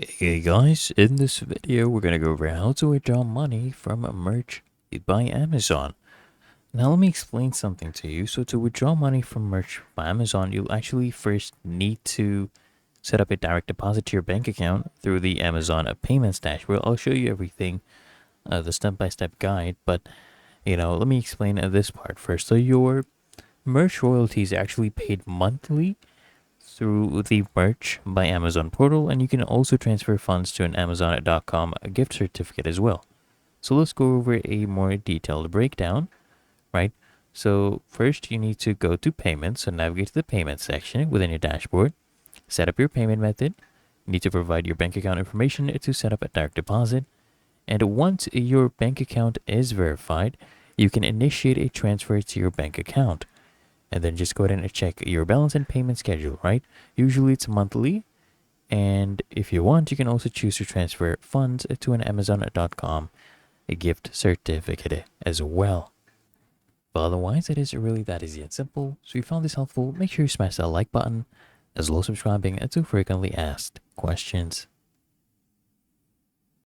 Hey guys, in this video we're gonna go over how to withdraw money from a merch by Amazon. Now let me explain something to you. So to withdraw money from merch by Amazon, you'll actually first need to set up a direct deposit to your bank account through the Amazon payments dashboard. I'll show you everything, the step-by-step guide, but let me explain this part first. So your merch royalties are actually paid monthly through the Merch by Amazon portal, and you can also transfer funds to an Amazon.com gift certificate as well. So let's go over a more detailed breakdown, right? So first you need to go to payments, so navigate to the payment section within your dashboard, set up your payment method. You need to provide your bank account information to set up a direct deposit. And once your bank account is verified, you can initiate a transfer to your bank account and then just go ahead and check your balance and payment schedule, right? Usually it's monthly, and if you want, you can also choose to transfer funds to an Amazon.com a gift certificate as well. But otherwise, it is really that easy and simple. So if you found this helpful, make sure you smash that like button, as well as subscribing to frequently asked questions.